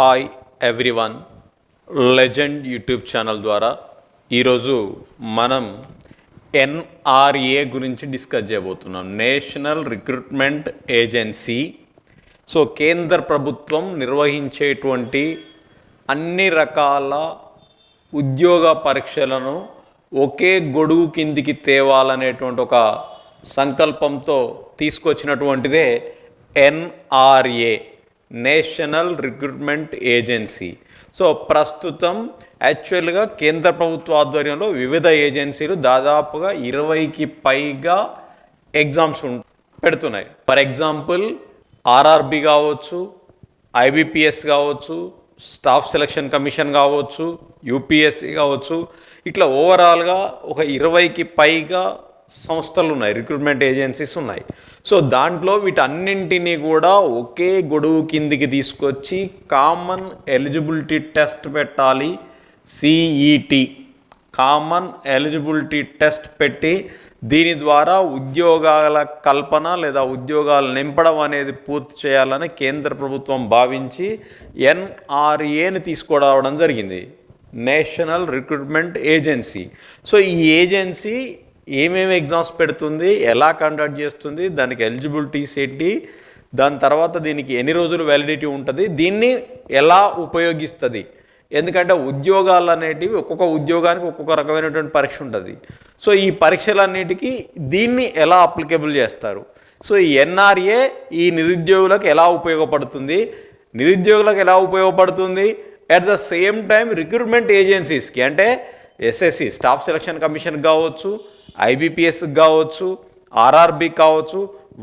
Hi everyone, legend YouTube channel ద్వారా ఈరోజు మనం ఎన్ఆర్ఏ గురించి డిస్కస్ చేయబోతున్నాం. National recruitment agency. సో కేంద్ర ప్రభుత్వం నిర్వహించేటువంటి అన్ని రకాల ఉద్యోగ పరీక్షలను ఒకే గొడుగు కిందికి తేవాలనేటువంటి ఒక సంకల్పంతో తీసుకొచ్చినటువంటిదే NRA, national recruitment agency. So ప్రస్తుతం యాక్చువల్గా కేంద్ర ప్రభుత్వ ఆధ్వర్యంలో వివిధ ఏజెన్సీలు దాదాపుగా 20కి పైగా ఎగ్జామ్స్ పెడుతున్నాయి. ఫర్ ఎగ్జాంపుల్ ఆర్ఆర్బి కావచ్చు, ఐబిపిఎస్ కావచ్చు, స్టాఫ్ సెలక్షన్ కమిషన్ కావచ్చు, యూపీఎస్సి కావచ్చు, ఇట్లా ఓవరాల్గా ఒక 20కి పైగా సంస్థలు ఉన్నాయి, రిక్రూట్మెంట్ ఏజెన్సీస్ ఉన్నాయి. సో దాంట్లో వీటన్నింటినీ కూడా ఒకే గొడుగు కిందికి తీసుకొచ్చి కామన్ ఎలిజిబిలిటీ టెస్ట్ పెట్టాలి, సిఈటి కామన్ ఎలిజిబిలిటీ టెస్ట్ పెట్టి దీని ద్వారా ఉద్యోగాల కల్పన లేదా ఉద్యోగాలు నింపడం అనేది పూర్తి చేయాలని కేంద్ర ప్రభుత్వం భావించి ఎన్ఆర్ఏని తీసుకురావడం జరిగింది, నేషనల్ రిక్రూట్మెంట్ ఏజెన్సీ. సో ఈ ఏజెన్సీ ఏమేమి ఎగ్జామ్స్ పెడుతుంది, ఎలా కండక్ట్ చేస్తుంది, దానికి ఎలిజిబిలిటీస్ ఏంటి, దాని తర్వాత దీనికి ఎన్ని రోజులు వ్యాలిడిటీ ఉంటుంది, దీన్ని ఎలా ఉపయోగిస్తుంది. ఎందుకంటే ఉద్యోగాలు అనేటివి ఒక్కొక్క ఉద్యోగానికి ఒక్కొక్క రకమైనటువంటి పరీక్ష ఉంటుంది. సో ఈ పరీక్షలన్నిటికీ దీన్ని ఎలా అప్లికేబుల్ చేస్తారు. సో ఈ ఎన్ఆర్ఏ ఈ నిరుద్యోగులకు ఎలా ఉపయోగపడుతుంది, నిరుద్యోగులకు ఎలా ఉపయోగపడుతుంది, at the same time recruitment ఏజెన్సీస్కి అంటే ఎస్ఎస్సి స్టాఫ్ సెలక్షన్ కమిషన్ కావచ్చు, ఐబిపిఎస్ కావచ్చు, ఆర్ఆర్బి కావచ్చు,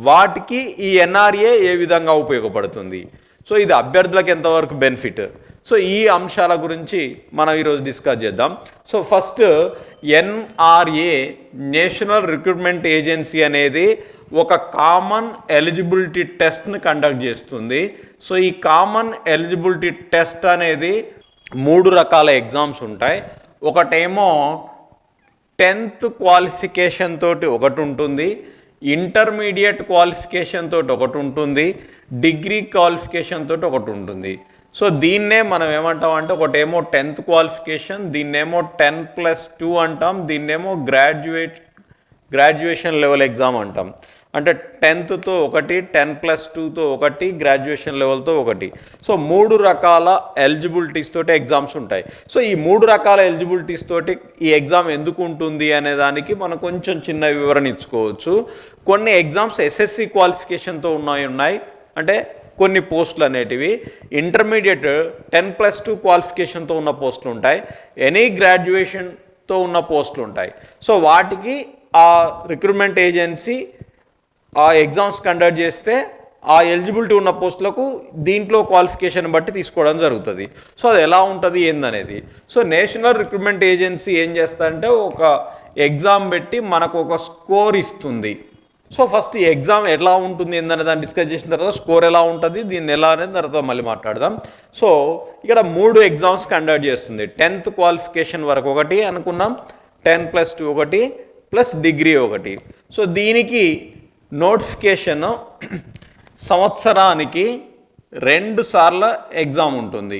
వాటికి ఈ ఎన్ఆర్ఏ ఏ విధంగా ఉపయోగపడుతుంది. సో ఇది అభ్యర్థులకు ఎంతవరకు బెనిఫిట్. సో ఈ అంశాల గురించి మనం ఈరోజు డిస్కస్ చేద్దాం. So first NRA, national recruitment agency అనేది ఒక కామన్ ఎలిజిబిలిటీ టెస్ట్ని కండక్ట్ చేస్తుంది. సో ఈ కామన్ ఎలిజిబిలిటీ టెస్ట్ అనేది 3 రకాల ఎగ్జామ్స్ ఉంటాయి. ఒకటేమో 10th క్వాలిఫికేషన్ తోటి ఒకటి ఉంటుంది, ఇంటర్మీడియట్ క్వాలిఫికేషన్ తోటి ఒకటి ఉంటుంది, డిగ్రీ క్వాలిఫికేషన్ తోటి ఒకటి ఉంటుంది. సో దీన్నే మనం ఏమంటాం అంటే ఒకటేమో 10th క్వాలిఫికేషన్, దీన్నేమో 10+2 అంటాం, దీన్నేమో గ్రాడ్యుయేషన్ లెవెల్ ఎగ్జామ్ అంటాం. అంటే 10th ఒకటి, 10+2 ఒకటి, గ్రాడ్యుయేషన్ లెవెల్తో ఒకటి. సో 3 రకాల ఎలిజిబిలిటీస్ తోటి ఎగ్జామ్స్ ఉంటాయి. సో ఈ 3 రకాల ఎలిజిబిలిటీస్ తోటి ఈ ఎగ్జామ్ ఎందుకు ఉంటుంది అనే దానికి మనం కొంచెం చిన్న వివరణ ఇచ్చుకోవచ్చు. కొన్ని ఎగ్జామ్స్ ఎస్ఎస్సి క్వాలిఫికేషన్తో ఉన్నాయి, అంటే కొన్ని పోస్టులు అనేటివి. ఇంటర్మీడియట్ 10+2 క్వాలిఫికేషన్తో ఉన్న పోస్టులు ఉంటాయి, ఎనీ గ్రాడ్యుయేషన్తో ఉన్న పోస్టులు ఉంటాయి. సో వాటికి ఆ రిక్రూట్మెంట్ ఏజెన్సీ ఆ ఎగ్జామ్స్ కండక్ట్ చేస్తే ఆ ఎలిజిబిలిటీ ఉన్న పోస్టులకు దీంట్లో క్వాలిఫికేషన్ బట్టి తీసుకోవడం జరుగుతుంది. సో అది ఎలా ఉంటుంది ఏందనేది. సో నేషనల్ రిక్రూట్మెంట్ ఏజెన్సీ ఏం చేస్తుందంటే ఒక ఎగ్జామ్ పెట్టి మనకు ఒక స్కోర్ ఇస్తుంది. సో ఫస్ట్ ఈ ఎగ్జామ్ ఎలా ఉంటుంది ఏందనే దాన్ని డిస్కస్ చేసిన తర్వాత స్కోర్ ఎలా ఉంటుంది, దీన్ని ఎలా అనేది తర్వాత మళ్ళీ మాట్లాడదాం. సో ఇక్కడ 3 ఎగ్జామ్స్ కండక్ట్ చేస్తుంది. 10th క్వాలిఫికేషన్ వరకు ఒకటి అనుకున్నాం, 10+2 ఒకటి, ప్లస్ డిగ్రీ ఒకటి. సో దీనికి నోటిఫికేషన్ సంవత్సరానికి 2 సార్లు ఎగ్జామ్ ఉంటుంది,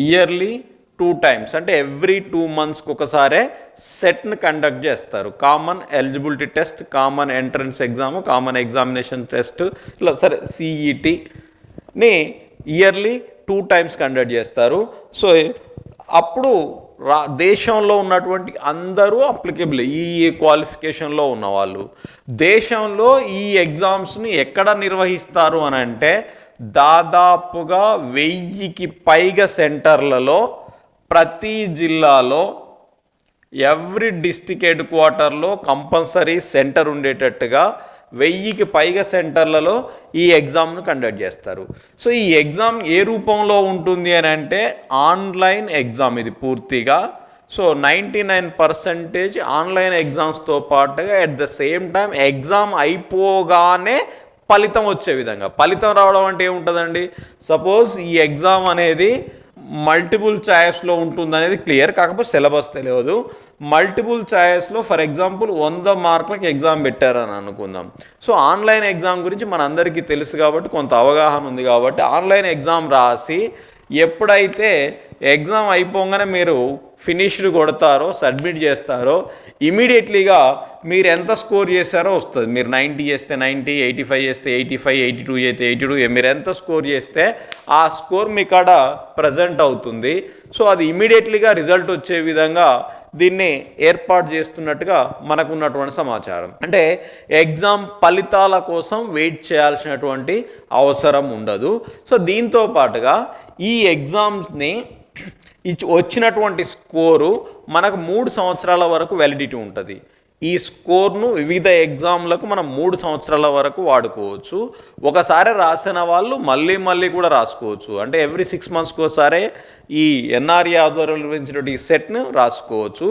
ఇయర్లీ 2 times, అంటే ఎవ్రీ 2 monthsకి ఒకసారే సెట్ని కండక్ట్ చేస్తారు. Common eligibility test, common entrance exam, common examination test, ఇలా సరే సిఈటిని ఇయర్లీ 2 times కండక్ట్ చేస్తారు. సో అప్పుడు దేశంలో ఉన్నటువంటి అందరూ అప్లికేబుల్, ఈ క్వాలిఫికేషన్లో ఉన్నవాళ్ళు. దేశంలో ఈ ఎగ్జామ్స్ని ఎక్కడ నిర్వహిస్తారు అని అంటే దాదాపుగా 1000కి పైగా సెంటర్లలో ప్రతి జిల్లాలో ఎవ్రీ డిస్ట్రిక్ట్ హెడ్ క్వార్టర్లో కంపల్సరీ సెంటర్ ఉండేటట్టుగా 1000కి పైగా సెంటర్లలో ఈ ఎగ్జామ్ను కండక్ట్ చేస్తారు. సో ఈ ఎగ్జామ్ ఏ రూపంలో ఉంటుంది అని అంటే ఆన్లైన్ ఎగ్జామ్ ఇది పూర్తిగా. సో 99% ఆన్లైన్ ఎగ్జామ్స్తో పాటుగా at the same time exam అయిపోగానే ఫలితం వచ్చే విధంగా. ఫలితం రావడం అంటే ఏముంటుందండి, సపోజ్ ఈ ఎగ్జామ్ అనేది మల్టిపుల్ ఛాయిస్లో ఉంటుందనేది క్లియర్, కాకపోతే సిలబస్ తెలియదు. మల్టిపుల్ ఛాయిస్లో ఫర్ ఎగ్జాంపుల్ 100 మార్కులకి ఎగ్జామ్ పెట్టారని అనుకుందాం. సో ఆన్లైన్ ఎగ్జామ్ గురించి మనందరికీ తెలుసు కాబట్టి కొంత అవగాహన ఉంది కాబట్టి ఆన్లైన్ ఎగ్జామ్ రాసి ఎప్పుడైతే ఎగ్జామ్ అయిపోగానే మీరు ఫినిష్డ్ కొడతారో సబ్మిట్ చేస్తారో ఇమీడియట్లీగా మీరు ఎంత స్కోర్ చేస్తారో వస్తుంది. మీరు 90 చేస్తే 90, 85 చేస్తే 85, 82 చేస్తే 82, మీరు ఎంత స్కోర్ చేస్తే ఆ స్కోర్ మీ కాడ ప్రజెంట్ అవుతుంది. సో అది ఇమీడియట్లీగా రిజల్ట్ వచ్చే విధంగా దీన్ని ఏర్పాటు చేస్తున్నట్టుగా మనకు ఉన్నటువంటి సమాచారం. అంటే ఎగ్జామ్ ఫలితాల కోసం వెయిట్ చేయాల్సినటువంటి అవసరం ఉండదు. సో దీంతో పాటుగా ఈ ఎగ్జామ్స్ని వచ్చినటువంటి స్కోరు మనకు 3 సంవత్సరాల వరకు వ్యాలిడిటీ ఉంటుంది. ఈ స్కోర్ను వివిధ ఎగ్జామ్లకు మనం 3 సంవత్సరాల వరకు వాడుకోవచ్చు. ఒకసారి రాసిన వాళ్ళు మళ్ళీ కూడా రాసుకోవచ్చు. అంటే ఎవ్రీ 6 మంత్స్కి ఒకసారి ఈ ఎన్ఆర్ఏ ఆధ్వర్యంలో నిర్వహించినటువంటి ఈ సెట్ను రాసుకోవచ్చు.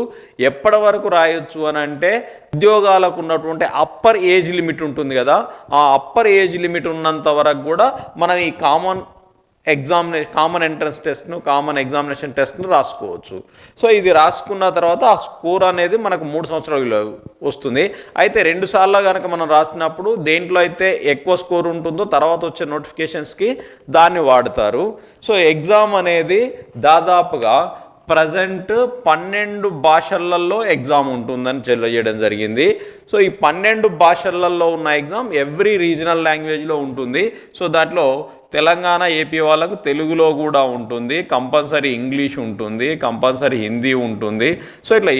ఎప్పటి వరకు రాయొచ్చు అని అంటే ఉద్యోగాలకు ఉన్నటువంటి అప్పర్ ఏజ్ లిమిట్ ఉంటుంది కదా, ఆ అప్పర్ ఏజ్ లిమిట్ ఉన్నంత వరకు కూడా మనం ఈ కామన్ ఎంట్రన్స్ టెస్ట్ను, కామన్ ఎగ్జామినేషన్ టెస్ట్ను రాసుకోవచ్చు. సో ఇది రాసుకున్న తర్వాత ఆ స్కోర్ అనేది మనకు 3 సంవత్సరాలు వస్తుంది. అయితే 2 సార్లు కనుక మనం రాసినప్పుడు దేంట్లో అయితే ఎక్కువ స్కోర్ ఉంటుందో తర్వాత వచ్చే నోటిఫికేషన్స్కి దాన్ని వాడతారు. సో ఎగ్జామ్ అనేది దాదాపుగా ప్రజెంట్ 12 భాషలలో ఎగ్జామ్ ఉంటుందని తెలియజేయడం జరిగింది. సో ఈ 12 భాషలలో ఉన్న ఎగ్జామ్ ఎవ్రీ రీజనల్ లాంగ్వేజ్లో ఉంటుంది. సో దాంట్లో తెలంగాణ, ఏపీ వాళ్ళకు తెలుగులో కూడా ఉంటుంది, కంపల్సరీ ఇంగ్లీష్ ఉంటుంది, కంపల్సరీ హిందీ ఉంటుంది. సో ఇట్లా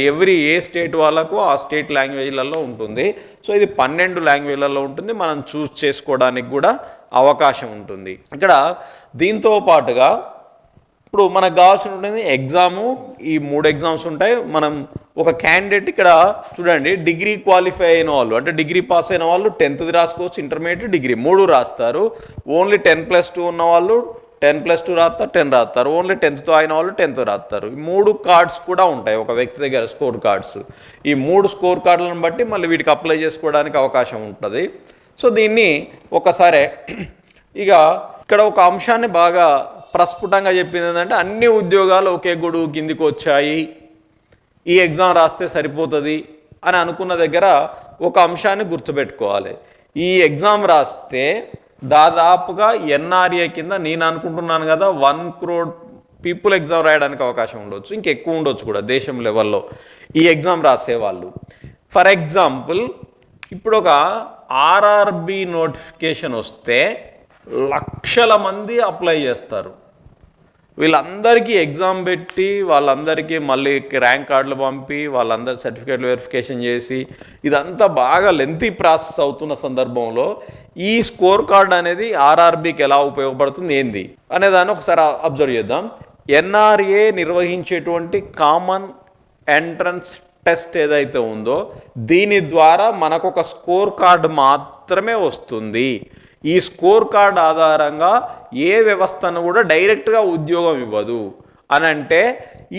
ఏ స్టేట్ వాళ్ళకు ఆ స్టేట్ లాంగ్వేజ్లలో ఉంటుంది. సో ఇది 12 లాంగ్వేజ్లలో ఉంటుంది. మనం చూస్ చేసుకోవడానికి కూడా అవకాశం ఉంటుంది. ఇక్కడ దీంతో పాటుగా ఇప్పుడు మనకు కావాల్సి ఉంటుంది ఎగ్జాము, ఈ 3 ఎగ్జామ్స్ ఉంటాయి. మనం ఒక క్యాండిడేట్ ఇక్కడ చూడండి, డిగ్రీ క్వాలిఫై అయిన వాళ్ళు అంటే డిగ్రీ పాస్ అయిన వాళ్ళు 10th రాసుకోవచ్చు, ఇంటర్మీడియట్, డిగ్రీ 3 రాస్తారు. ఓన్లీ 10+2 ఉన్న వాళ్ళు 10+2 రాస్తారు, 10 రాస్తారు. ఓన్లీ 10th అయిన వాళ్ళు 10th రాస్తారు. ఈ 3 కార్డ్స్ కూడా ఉంటాయి ఒక వ్యక్తి దగ్గర, స్కోర్ కార్డ్స్. ఈ 3 స్కోర్ కార్డులను బట్టి మళ్ళీ వీటికి అప్లై చేసుకోవడానికి అవకాశం ఉంటుంది. సో దీన్ని ఒకసారి ఇక ఇక్కడ ఒక అంశాన్ని బాగా ప్రస్ఫుటంగా చెప్పింది ఏంటంటే అన్ని ఉద్యోగాలు ఒకే గొడుగు కిందికి వచ్చాయి, ఈ ఎగ్జామ్ రాస్తే సరిపోతుంది అని అనుకున్న దగ్గర ఒక అంశాన్ని గుర్తుపెట్టుకోవాలి. ఈ ఎగ్జామ్ రాస్తే దాదాపుగా ఎన్ఆర్ఏ కింద నేను అనుకుంటున్నాను కదా 1 crore పీపుల్ ఎగ్జామ్ రాయడానికి అవకాశం ఉండొచ్చు, ఇంకెక్కువ ఉండొచ్చు కూడా దేశం లెవెల్లో ఈ ఎగ్జామ్ రాసేవాళ్ళు. ఫర్ ఎగ్జాంపుల్ ఇప్పుడు ఒక ఆర్ఆర్బి నోటిఫికేషన్ వస్తే లక్షల మంది అప్లై చేస్తారు. వీళ్ళందరికీ ఎగ్జామ్ పెట్టి వాళ్ళందరికీ మళ్ళీ ర్యాంక్ కార్డులు పంపి వాళ్ళందరి సర్టిఫికేట్లు వెరిఫికేషన్ చేసి ఇదంతా బాగా లెంతీ ప్రాసెస్ అవుతున్న సందర్భంలో ఈ స్కోర్ కార్డ్ అనేది ఆర్ఆర్బికి ఎలా ఉపయోగపడుతుంది ఏంది అనే దాన్ని ఒకసారి అబ్జర్వ్ చేద్దాం. ఎన్ఆర్ఏ నిర్వహించేటువంటి కామన్ ఎంట్రన్స్ టెస్ట్ ఏదైతే ఉందో దీని ద్వారా మనకు ఒక స్కోర్ కార్డు మాత్రమే వస్తుంది. ఈ స్కోర్ కార్డ్ ఆధారంగా ఏ వ్యవస్థను కూడా డైరెక్ట్గా ఉద్యోగం ఇవ్వదు అని అంటే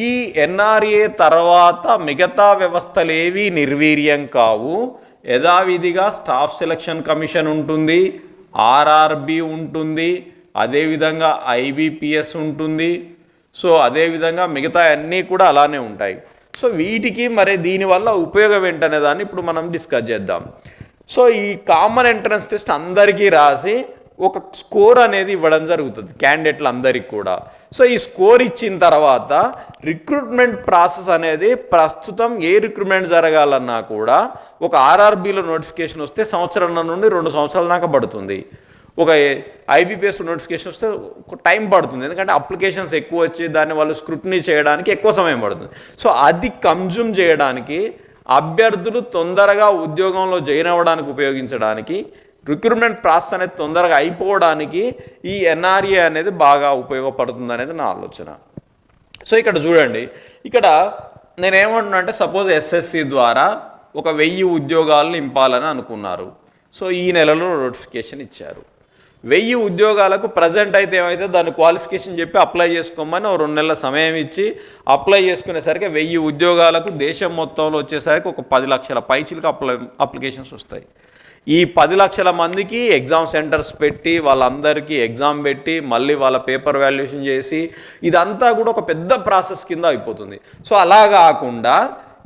ఈ ఎన్ఆర్ఏ తర్వాత మిగతా వ్యవస్థలేవి నిర్వీర్యం కావు. యథావిధిగా స్టాఫ్ సెలక్షన్ కమిషన్ ఉంటుంది, ఆర్ఆర్బి ఉంటుంది, అదేవిధంగా ఐబిపిఎస్ ఉంటుంది. సో అదేవిధంగా మిగతా అన్నీ కూడా అలానే ఉంటాయి. సో వీటికి మరి దీనివల్ల ఉపయోగం ఏంటనే దాన్ని ఇప్పుడు మనం డిస్కస్ చేద్దాం. సో ఈ కామన్ ఎంట్రన్స్ టెస్ట్ అందరికీ రాసి ఒక స్కోర్ అనేది ఇవ్వడం జరుగుతుంది క్యాండిడేట్లు అందరికీ కూడా. సో ఈ స్కోర్ ఇచ్చిన తర్వాత రిక్రూట్మెంట్ ప్రాసెస్ అనేది ప్రస్తుతం ఏ రిక్రూట్మెంట్ జరగాలన్నా కూడా ఒక ఆర్ఆర్బీలో నోటిఫికేషన్ వస్తే సంవత్సరం నుండి 2 సంవత్సరాల దాకా పడుతుంది. ఒక ఐబీపీఎస్ నోటిఫికేషన్ వస్తే టైం పడుతుంది, ఎందుకంటే అప్లికేషన్స్ ఎక్కువ వచ్చి దాన్ని వాళ్ళు స్క్రూటినీ చేయడానికి ఎక్కువ సమయం పడుతుంది. సో అది కన్జ్యూమ్ చేయడానికి అభ్యర్థులు తొందరగా ఉద్యోగంలో జాయిన్ అవ్వడానికి ఉపయోగించడానికి రిక్రూట్మెంట్ ప్రాసెస్ అనేది తొందరగా అయిపోవడానికి ఈ ఎన్ఆర్ఏ అనేది బాగా ఉపయోగపడుతుంది అనేది నా ఆలోచన. సో ఇక్కడ చూడండి, ఇక్కడ నేనేమంటున్నా అంటే సపోజ్ ఎస్ఎస్సి ద్వారా ఒక 1000 ఉద్యోగాలను నింపాలని అనుకున్నారు. సో ఈ నెలలో నోటిఫికేషన్ ఇచ్చారు. 1000 ఉద్యోగాలకు ప్రజెంట్ అయితే ఏమైతే దాన్ని క్వాలిఫికేషన్ చెప్పి అప్లై చేసుకోమని 2 నెలల సమయం ఇచ్చి అప్లై చేసుకునేసరికి 1000 ఉద్యోగాలకు దేశం మొత్తంలో వచ్చేసరికి ఒక 10 లక్షల పైచిలకు అప్లికేషన్స్ వస్తాయి. ఈ 10 లక్షల మందికి ఎగ్జామ్ సెంటర్స్ పెట్టి వాళ్ళందరికీ ఎగ్జామ్ పెట్టి మళ్ళీ వాళ్ళ పేపర్ వాల్యుయేషన్ చేసి ఇదంతా కూడా ఒక పెద్ద ప్రాసెస్ కింద అయిపోతుంది. సో అలా కాకుండా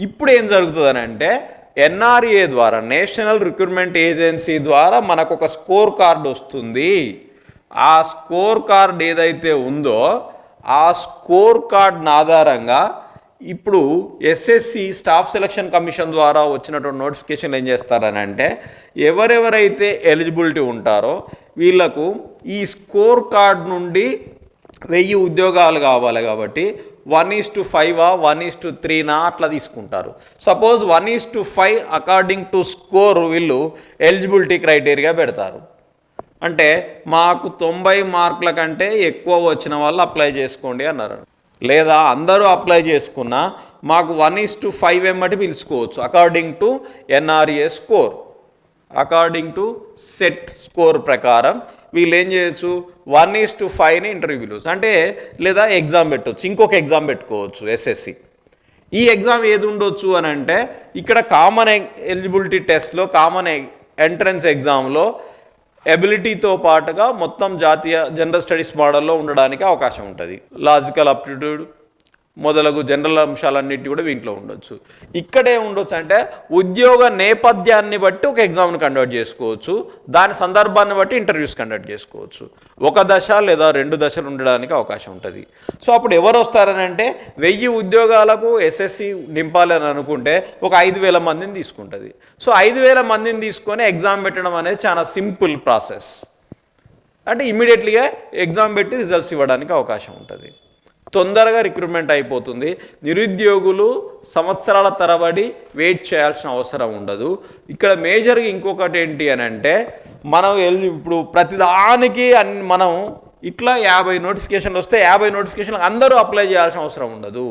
ఇప్పుడు ఏం జరుగుతుందని అంటే ఎన్ఆర్ఏ ద్వారా, నేషనల్ రిక్రూట్మెంట్ ఏజెన్సీ ద్వారా మనకు ఒక స్కోర్ కార్డు వస్తుంది. ఆ స్కోర్ కార్డ్ ఏదైతే ఉందో ఆ స్కోర్ కార్డ్ ఆధారంగా ఇప్పుడు ఎస్ఎస్సి స్టాఫ్ సెలక్షన్ కమిషన్ ద్వారా వచ్చినటువంటి నోటిఫికేషన్లు ఏం చేస్తారని అంటే ఎవరెవరైతే ఎలిజిబిలిటీ ఉంటారో వీళ్లకు ఈ స్కోర్ కార్డ్ నుండి 1000 ఉద్యోగాలు కావాలి కాబట్టి 1:5 1:3 అట్లా తీసుకుంటారు. సపోజ్ 1:5 అకార్డింగ్ టు స్కోర్ వీళ్ళు ఎలిజిబిలిటీ క్రైటీరియా పెడతారు. అంటే మాకు 90 మార్కుల కంటే ఎక్కువ వచ్చిన వాళ్ళు అప్లై చేసుకోండి అన్నారు. లేదా అందరూ అప్లై చేసుకున్నా మాకు 1:5 వెంబటి పిలుచుకోవచ్చు according to NRA score. According to set score ప్రకారం వీళ్ళు ఏం చేయొచ్చు 1:5ని ఇంటర్వ్యూ పిలువచ్చు. అంటే లేదా ఎగ్జామ్ పెట్టవచ్చు, ఇంకొక ఎగ్జామ్ పెట్టుకోవచ్చు ఎస్ఎస్సి. ఈ ఎగ్జామ్ ఏది ఉండొచ్చు అని అంటే ఇక్కడ కామన్ ఎలిజిబిలిటీ టెస్ట్లో కామన్ ఎంట్రన్స్ ఎగ్జామ్లో ఎబిలిటీతో పాటుగా మొత్తం జాతీయ జనరల్ స్టడీస్ మోడల్లో ఉండడానికి అవకాశం ఉంటుంది. లాజికల్ అప్టిట్యూడ్ మొదలగు జనరల్ అంశాలన్నిటి కూడా వీటిలో ఉండొచ్చు. ఇక్కడే ఉండొచ్చు అంటే ఉద్యోగ నేపథ్యాన్ని బట్టి ఒక ఎగ్జామ్ని కండక్ట్ చేసుకోవచ్చు, దాని సందర్భాన్ని బట్టి ఇంటర్వ్యూస్ కండక్ట్ చేసుకోవచ్చు. ఒక దశ లేదా 2 దశలు ఉండడానికి అవకాశం ఉంటుంది. సో అప్పుడు ఎవరు వస్తారని అంటే 1000 ఉద్యోగాలకు ఎస్ఎస్సి నింపాలి అని అనుకుంటే ఒక 5000 మందిని తీసుకుంటుంది. సో 5000 మందిని తీసుకొని ఎగ్జామ్ పెట్టడం అనేది చాలా సింపుల్ ప్రాసెస్. అంటే ఇమీడియట్లీగా ఎగ్జామ్ పెట్టి రిజల్ట్స్ ఇవ్వడానికి అవకాశం ఉంటుంది. తొందరగా రిక్రూట్మెంట్ అయిపోతుంది. నిరుద్యోగులు సంవత్సరాల తరబడి వెయిట్ చేయాల్సిన అవసరం ఉండదు. ఇక్కడ మేజర్గా ఇంకొకటి ఏంటి అని అంటే మనం ఇప్పుడు ప్రతిదానికి మనం ఇట్లా 50 నోటిఫికేషన్లు వస్తే 50 నోటిఫికేషన్లు అందరూ అప్లై చేయాల్సిన అవసరం ఉండదు.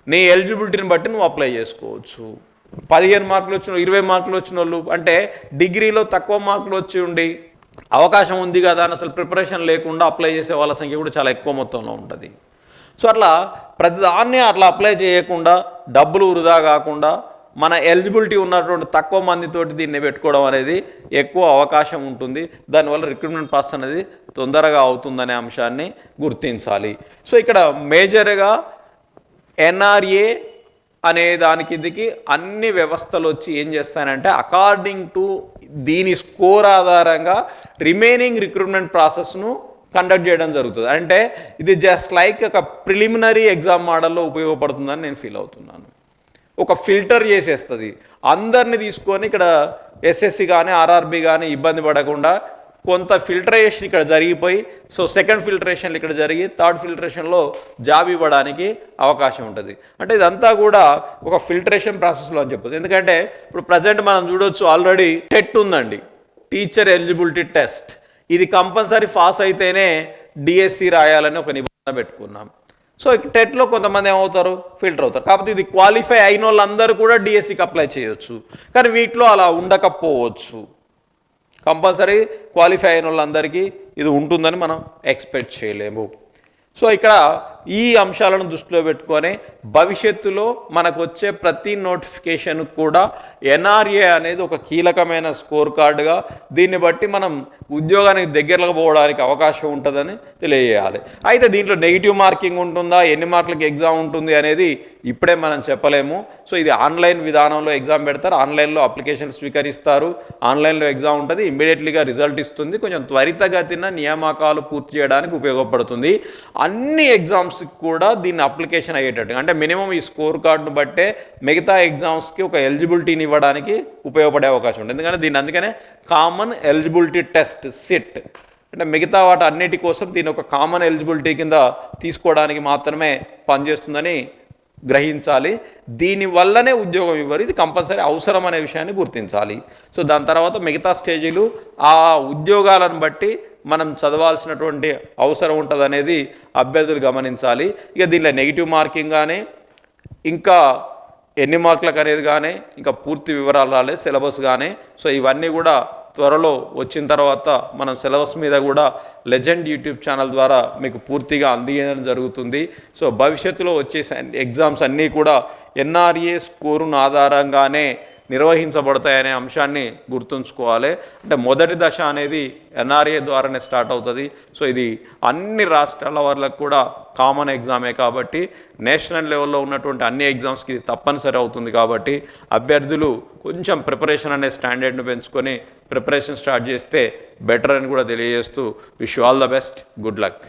నీ ఎలిజిబిలిటీని బట్టి నువ్వు అప్లై చేసుకోవచ్చు. 15 మార్కులు వచ్చిన 20 మార్కులు వచ్చిన వాళ్ళు అంటే డిగ్రీలో తక్కువ మార్కులు వచ్చి ఉండి అవకాశం ఉంది కదా అని అసలు ప్రిపరేషన్ లేకుండా అప్లై చేసే వాళ్ళ సంఖ్య కూడా చాలా ఎక్కువ మొత్తంలో ఉంటుంది. సో అట్లా ప్రతిదాన్ని అట్లా అప్లై చేయకుండా డబ్బులు వృధా కాకుండా మన ఎలిజిబిలిటీ ఉన్నటువంటి తక్కువ మందితోటి దీన్ని పెట్టుకోవడం అనేది ఎక్కువ అవకాశం ఉంటుంది. దానివల్ల రిక్రూట్మెంట్ ప్రాసెస్ అనేది తొందరగా అవుతుందనే అంశాన్ని గుర్తించాలి. సో ఇక్కడ మేజర్గా ఎన్ఆర్ఏ అనే దాని కిందకి అన్ని వ్యవస్థలు వచ్చి ఏం చేస్తానంటే అకార్డింగ్ టు దీని స్కోర్ ఆధారంగా రిమైనింగ్ రిక్రూట్మెంట్ ప్రాసెస్ను కండక్ట్ చేయడం జరుగుతుంది. అంటే ఇది జస్ట్ లైక్ ఒక ప్రిలిమినరీ ఎగ్జామ్ మోడల్లో ఉపయోగపడుతుందని నేను ఫీల్ అవుతున్నాను. ఒక ఫిల్టర్ చేసేస్తుంది. అందరిని తీసుకొని ఇక్కడ ఎస్ఎస్సి కానీ ఆర్ఆర్బి కానీ ఇబ్బంది పడకుండా కొంత ఫిల్టరేషన్ ఇక్కడ జరిగిపోయి సో సెకండ్ ఫిల్టరేషన్లు ఇక్కడ జరిగి థర్డ్ ఫిల్టరేషన్లో జాబ్ ఇవ్వడానికి అవకాశం ఉంటుంది. అంటే ఇదంతా కూడా ఒక ఫిల్టరేషన్ ప్రాసెస్లో అని చెప్పొచ్చు. ఎందుకంటే ఇప్పుడు ప్రజెంట్ మనం చూడొచ్చు ఆల్రెడీ టెట్ ఉందండి, టీచర్ ఎలిజిబిలిటీ టెస్ట్. ఇది కంపల్సరీ పాస్ అయితేనే డిఎస్సి రాయాలని ఒక నిబంధన పెట్టుకున్నాం. సో టెట్లో కొంతమంది ఏమవుతారు ఫిల్టర్ అవుతారు. కాకపోతే ఇది క్వాలిఫై అయిన వాళ్ళందరూ కూడా డిఎస్సికి అప్లై చేయొచ్చు, కానీ వీటిలో అలా ఉండకపోవచ్చు. కంపల్సరీ క్వాలిఫై అయిన వాళ్ళందరికీ ఇది ఉంటుందని మనం ఎక్స్పెక్ట్ చేయలేము. సో ఇక్కడ ఈ అంశాలను దృష్టిలో పెట్టుకొని భవిష్యత్తులో మనకు వచ్చే ప్రతి నోటిఫికేషన్ కూడా ఎన్ఆర్ఏ అనేది ఒక కీలకమైన స్కోర్ కార్డుగా దీన్ని బట్టి మనం ఉద్యోగానికి దగ్గరగా పోవడానికి అవకాశం ఉంటుందని తెలియజేయాలి. అయితే దీంట్లో నెగిటివ్ మార్కింగ్ ఉంటుందా, ఎన్ని మార్కులకి ఎగ్జామ్ ఉంటుంది అనేది ఇప్పుడే మనం చెప్పలేము. సో ఇది ఆన్లైన్ విధానంలో ఎగ్జామ్ పెడతారు, ఆన్లైన్లో అప్లికేషన్ స్వీకరిస్తారు, ఆన్లైన్లో ఎగ్జామ్ ఉంటుంది, ఇమ్మీడియట్లీగా రిజల్ట్ ఇస్తుంది. కొంచెం త్వరితగతిన నియామకాలు పూర్తి చేయడానికి ఉపయోగపడుతుంది. అన్ని ఎగ్జామ్స్కి కూడా దీన్ని అప్లికేషన్ అయ్యేటట్టు అంటే మినిమం ఈ స్కోర్ కార్డును బట్టే మిగతా ఎగ్జామ్స్కి ఒక ఎలిజిబిలిటీని ఇవ్వడానికి ఉపయోగపడే అవకాశం ఉంటుంది. ఎందుకంటే దీన్ని అందుకనే కామన్ ఎలిజిబిలిటీ టెస్ట్ సిట్ అంటే మిగతా వాటి అన్నిటి కోసం దీన్ని ఒక కామన్ ఎలిజిబిలిటీ కింద తీసుకోవడానికి మాత్రమే పనిచేస్తుందని గ్రహించాలి. దీనివల్లనే ఉద్యోగం ఇవ్వరు, ఇది కంపల్సరీ అవసరం అనే విషయాన్ని గుర్తించాలి. సో దాని తర్వాత మిగతా స్టేజీలు ఆ ఉద్యోగాలను బట్టి మనం చదవాల్సినటువంటి అవసరం ఉంటుంది అనేది అభ్యర్థులు గమనించాలి. ఇక దీనిలో నెగిటివ్ మార్కింగ్ కానీ ఇంకా ఎన్ని మార్కులకు అనేది కానీ ఇంకా పూర్తి వివరాలు రాలేదు, సిలబస్ కానీ. సో ఇవన్నీ కూడా త్వరలో వచ్చిన తర్వాత మనం సిలబస్ మీద కూడా లెజెండ్ యూట్యూబ్ ఛానల్ ద్వారా మీకు పూర్తిగా అందించడం జరుగుతుంది. సో భవిష్యత్తులో వచ్చే ఎగ్జామ్స్ అన్నీ కూడా ఎన్ఆర్ఏ స్కోరును ఆధారంగానే నిర్వహించబడతాయనే అంశాన్ని గుర్తుంచుకోవాలి. అంటే మొదటి దశ అనేది ఎన్ఆర్ఏ ద్వారానే స్టార్ట్ అవుతుంది. సో ఇది అన్ని రాష్ట్రాల వాళ్ళకు కూడా కామన్ ఎగ్జామే కాబట్టి నేషనల్ లెవెల్లో ఉన్నటువంటి అన్ని ఎగ్జామ్స్కి ఇది తప్పనిసరి అవుతుంది. కాబట్టి అభ్యర్థులు కొంచెం ప్రిపరేషన్ అనే స్టాండర్డ్ను పెంచుకొని ప్రిపరేషన్ స్టార్ట్ చేస్తే బెటర్ అని కూడా తెలియజేస్తూ wish you all the best, good luck.